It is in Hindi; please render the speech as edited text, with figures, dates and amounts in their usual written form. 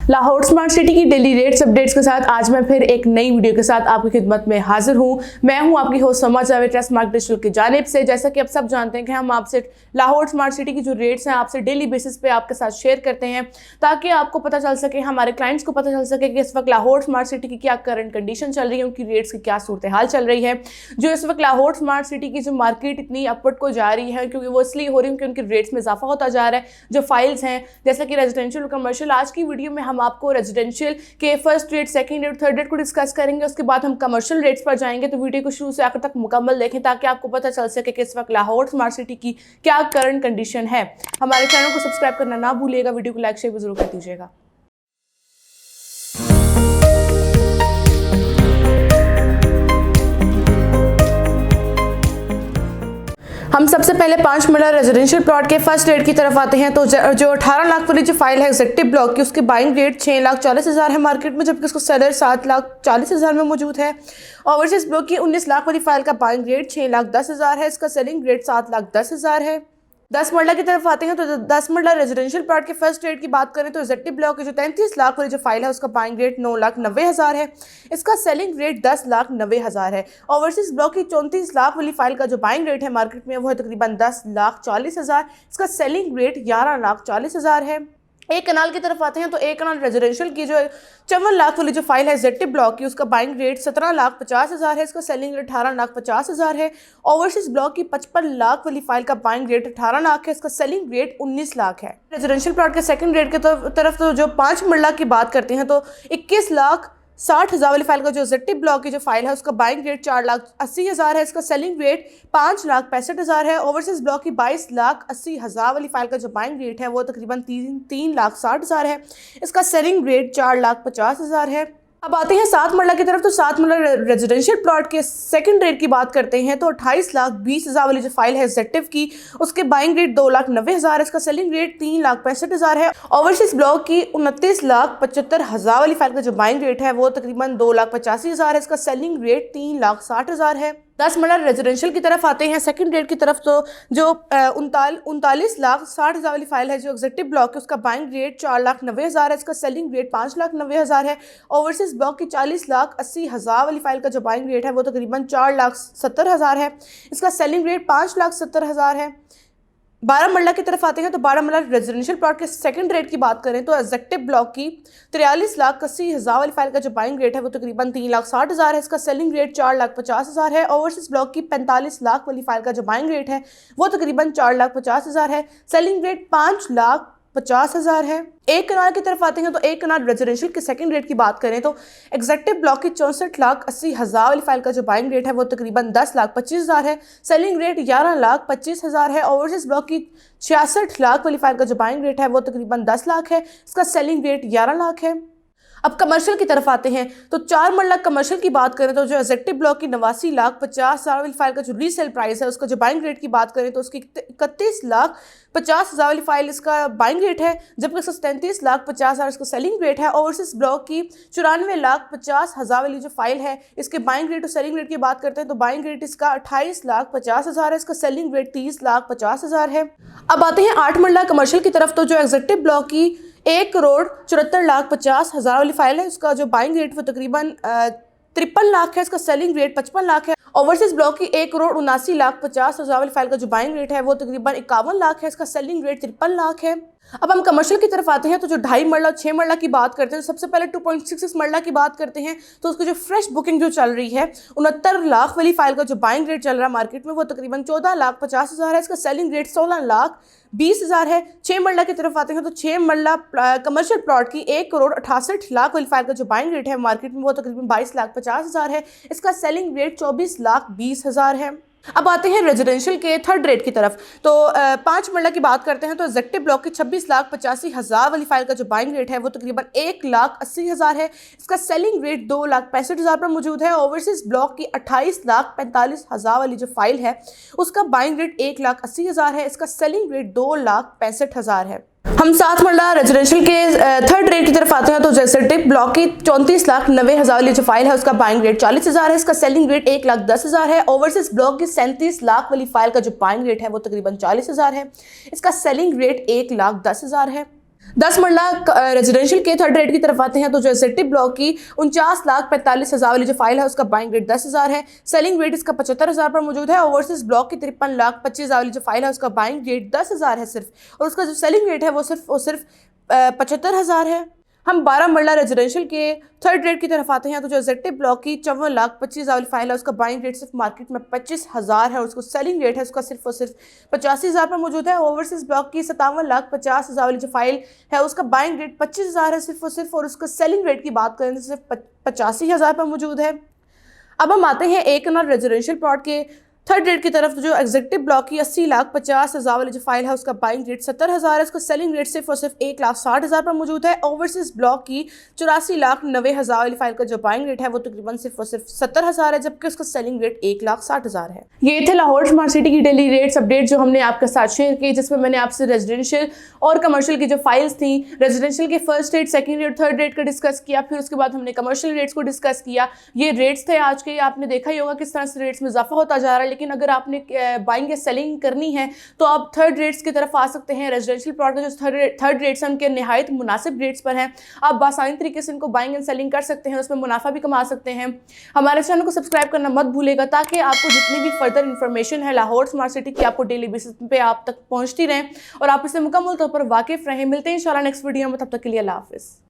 लाहौर स्मार्ट सिटी की डेली रेट्स अपडेट्स के साथ आज मैं फिर एक नई वीडियो के साथ आपकी खिदमत में हाजिर हूं। मैं हूं आपकी होस्ट समा जावेद ट्रस्ट मार्केट डिजिटल की जानिब से। जैसा कि आप सब जानते हैं कि हम आपसे लाहौर स्मार्ट सिटी की जो रेट्स हैं आपसे डेली बेसिस पे आपके साथ शेयर करते हैं ताकि आपको पता चल सके, हमारे क्लाइंट्स को पता चल सके कि इस वक्त लाहौर स्मार्ट सिटी की क्या करंट कंडीशन चल रही है, उनकी रेट्स की क्या सूरत हाल चल रही है। जो इस वक्त लाहौर स्मार्ट सिटी की जो मार्केट इतनी अपवर्ड को जा रही है क्योंकि वो इसलिए हो रही है कि उनकी रेट्स में इजाफा होता जा रहा है। जो फाइल्स हैं जैसा कि रेजिडेंशियल और कमर्शियल, आज की वीडियो में हम आपको रेजिडेंशियल के first rate, second rate, third rate को डिस्कस करेंगे। उसके बाद हम कमर्शियल रेट्स पर जाएंगे। तो वीडियो को शुरू से आखिर तक मुकम्मल देखें ताकि आपको पता चल सके कि इस वक्त लाहौर स्मार्ट सिटी की क्या करंट कंडीशन है। हमारे चैनल को सब्सक्राइब करना ना भूलिएगा, वीडियो को लाइक शेयर भी जरूर कर दीजिएगा। हम सबसे पहले 5 मरला रेजिडेंशियल प्लॉट के फर्स्ट रेट की तरफ आते हैं। तो जो 18 लाख वाली जो फाइल है एग्जेक्टिव ब्लॉक की, उसकी बाइंग रेट 6,40,000 है मार्केट में, जबकि उसको सेलर 7,40,000 में मौजूद है। ओवरसीज ब्लॉक की 19 लाख वाली फाइल का बाइंग रेट 6,10,000 है, इसका सेलिंग रेट 7,10,000 है। 10 मरला की तरफ आते हैं। तो 10 मरला रेजिडेंशियल प्लॉट के फर्स्ट रेट की बात करें तो एग्जेक्टिव ब्लॉक की जो 33 लाख वाली जो फाइल है उसका बाइंग रेट 9,90,000 है, इसका सेलिंग रेट 10,90,000 है। ओवरसीज ब्लॉक की 34 लाख वाली फाइल का जो बाइंग रेट है मार्केट में वो है तकरीबन 10,40,000, इसका सेलिंग रेट 11,40,000 है। एक कनाल की तरफ आते हैं तो एक कनाल रेजिडेंशियल की जो 54 लाख वाली जो फाइल है एग्जेक्टिव ब्लॉक की, उसका बाइंग रेट 17,50,000 है, इसका सेलिंग रेट 18,50,000 है। ओवरसीज ब्लॉक की 55 लाख वाली फाइल का बाइंग रेट 18 लाख है, इसका सेलिंग रेट 19 लाख है। रेजिडेंशियल प्लॉट के सेकंड रेट के तरफ तो जो 5 मरला की बात करते हैं तो 21,60,000 वाली फाइल का जो एग्जेक्टिव ब्लॉक की जो फाइल है उसका बाइंग रेट 4,80,000 है, इसका सेलिंग रेट 5,65,000 है। ओवरसीज ब्लॉक की 22,80,000 वाली फाइल का जो बाइंग रेट है वो तकरीबन 3,60,000 है, इसका सेलिंग रेट 4,50,000 है। अब आते हैं 7 मरला की तरफ। तो 7 मरला रेजिडेंशियल प्लॉट के सेकंड रेट की बात करते हैं तो 28,20,000 वाली जो फाइल है एग्जेक्टिव की, उसके बाइंग रेट 2,90,000 है, इसका सेलिंग रेट 3,65,000 है। ओवरसीज ब्लॉक की 29,75,000 वाली फाइल का जो बाइंग रेट है वो तकरीबन 2,85,000 है, इसका सेलिंग रेट 3,60,000 है। 10 मरला रेजिडेंशियल की तरफ आते हैं सेकंड रेट की तरफ। तो जो 39,60,000 वाली फाइल है जो एग्जेक्टिव ब्लॉक है उसका बाइंग रेट 4,90,000 है, इसका सेलिंग रेट 5,90,000 है। ओवरसीज ब्लॉक की 40,80,000 वाली फाइल का जो बाइंग रेट है वो तकरीबन 4,70,000 है, इसका सेलिंग रेट 5,70,000 है। 12 मरला की तरफ आते हैं तो 12 मरला रेजिडेंशियल प्लॉट के सेकंड रेट की बात करें तो एग्जेक्टिव ब्लॉक की 43,80,000 वाली फाइल का जो बाइंग रेट है वो तकरीबन 3,60,000 है, इसका सेलिंग रेट 4,50,000 है। ओवरसीज ब्लॉक की 45 लाख वाली फाइल का जो बाइंग रेट है वो तकरीबन 4,50,000 है, सेलिंग रेट 5,50,000 है। एक कनाल की तरफ आते हैं तो एक कनाल रेजिडेंशियल के सेकंड रेट की बात करें तो एग्जेक्टिव ब्लॉक की 64,80,000 वाली फाइल का जो बाइंग रेट है वो तकरीबन 10,25,000 है, सेलिंग रेट 11,25,000 है। ओवरसीज ब्लॉक की 66 लाख वाली फाइल का जो बाइंग रेट है वो तकरीबन 10 लाख है, इसका सेलिंग रेट 11 लाख है। अब कमर्शियल की तरफ आते हैं तो 4 मरला कमर्शियल की बात करें तो जो एग्जेक्टिव ब्लॉक की 89,50,000 वाली फाइल का जो रीसेल प्राइस है उसका जो बाइंग रेट की बात करें तो उसकी 31,50,000 वाली फाइल इसका बाइंग रेट है, जबकि इसका 33,50,000 इसका सेलिंग रेट है। ओवरसीज ब्लॉक की 94,50,000 वाली जो फाइल है इसके बाइंग रेट और सेलिंग रेट की बात करते हैं तो बाइंग रेट इसका 28,50,000 है, इसका सेलिंग रेट 30,50,000 है। अब आते हैं 8 मरला कमर्शियल की तरफ। तो जो एग्जेक्टिव ब्लॉक की 1,74,50,000 वाली फाइल है उसका जो बाइंग रेट वो तकरीबन 53 लाख है, इसका सेलिंग रेट 55 लाख है। ओवरसीज ब्लॉक की 1,79,50,000 वाली फाइल का जो बाइंग रेट है वो तकरीबन 51 लाख है, इसका सेलिंग रेट 53 लाख है। अब हम कमर्शियल की तरफ आते हैं तो जो 2.5 मरला 6 मरला की बात करते हैं तो सबसे पहले 2.66 मरला की बात करते हैं तो उसकी जो फ्रेश बुकिंग जो चल रही है 69 लाख वाली फाइल का जो बाइंग रेट चल रहा है मार्केट में वो तकरीबन 14,50,000 है, इसका सेलिंग रेट 16,20,000 है। 6 मरला की तरफ आते हैं तो 6 मरला कमर्शियल प्लॉट की 1,68,00,000 वाली फाइल का जो बाइंग रेट है मार्केट में वो तकरीबन 22,50,000 है, इसका सेलिंग रेट 24,20,000 है। अब आते हैं रेजिडेंशियल के थर्ड रेट की तरफ। तो 5 मरला की बात करते हैं तो एग्जेक्टिव ब्लॉक की 26,85,000 वाली फाइल का जो बाइंग रेट है वो तकरीबन 1,80,000 है, इसका सेलिंग रेट 2,65,000 पर मौजूद है। ओवरसीज ब्लॉक की 28,45,000 वाली जो फाइल है उसका बाइंग रेट 1,80,000 है, इसका सेलिंग रेट 2,65,000 है। हम 7 मरला रेजिडेंशियल के थर्ड रेट की तरफ आते हैं तो जैसे टिप ब्लॉक की 34,90,000 वाली जो फाइल है उसका बाइंग रेट 40,000 है, इसका सेलिंग रेट 1,10,000 है। ओवरसीज ब्लॉक की 37 लाख वाली फाइल का जो बाइंग रेट है वो तकरीबन 40,000 है, इसका सेलिंग रेट 1,10,000 है। 10 मरला रेजिडेंशियल के थर्ड रेट की तरफ आते हैं तो जो एसएटी ब्लॉक की 49,45,000 वाली जो फाइल है उसका बाइंग रेट 10,000 है, सेलिंग रेट इसका 75,000 पर मौजूद है। ओवरसीज ब्लॉक की 53,25,000 वाली जो फाइल है उसका बाइंग रेट 10,000 है सिर्फ, और उसका जो सेलिंग रेट है वो सिर्फ 75,000 है। हम 12 मरला रेजिडेंशियल के थर्ड रेट की तरफ आते हैं तो जो एसएटी ब्लॉक की 54,25,000 वाली फाइल है उसका बाइंग रेट सिर्फ मार्केट में 25,000 है, और उसको सेलिंग रेट है उसका सिर्फ और सिर्फ 85,000 पर मौजूद है। ओवरसीज ब्लॉक की 57,50,000 वाली जो फाइल है उसका बाइंग रेट 25,000 है सिर्फ और सिर्फ, और उसका सेलिंग रेट की बात करें तो सिर्फ 85,000 पर मौजूद है। अब हम आते हैं एक कनाल रेजिडेंशियल प्लॉट के थर्ड रेट की तरफ, तो जो एग्जीक्यूटिव ब्लॉक की 80,50,000 वाली जो फाइल है उसका बाइंग रेट 70,000 है, उसका सेलिंग रेट सिर्फ और सिर्फ 1,60,000 पर मौजूद है। ओवरसीज ब्लॉक की 84,90,000 वाली फाइल का जो बाइंग रेट है वो तकरीबन सिर्फ और सिर्फ 70,000 है, जबकि उसका सेलिंग रेट 1,60,000 है। ये थे लाहौर स्मार्ट सिटी की डेली रेट्स अपडेट जो हमने आपके साथ शेयर की, जिसमें मैंने आपसे रेजिडेंशियल और कमर्शियल की जो फाइल्स थी, रेजिडेंशियल के first rate, second rate, third rate का डिस्कस किया, फिर उसके बाद हमने कमर्शियल रेट्स को डिस्कस किया। ये रेट्स थे आज के, आपने देखा ही होगा किस तरह से रेट्स में इजाफा होता जा रहा है, लेकिन अगर आपने बाइंग या सेलिंग करनी है तो आप थर्ड रेट्स की तरफ आ सकते हैं। रेजिडेंशियल प्लॉट के जो थर्ड रेट्स हैं उनके निहायत मुनासिब रेट्स पर हैं, आप बासानी तरीके से इनको बाइंग एंड सेलिंग कर सकते हैं, उसमें मुनाफा भी कमा सकते हैं। हमारे चैनल को सब्सक्राइब करना मत भूलेगा ताकि आपको जितनी भी फर्दर इन्फॉर्मेशन है लाहौर स्मार्ट सिटी की आपको डेली बेसिस पे आप तक पहुंचती रहें और आप इससे मुकम्मल तौर पर वाकिफ रहें। मिलते हैं इंशाल्लाह नेक्स्ट वीडियो में, तब तक के लिए अल्लाह हाफिज़।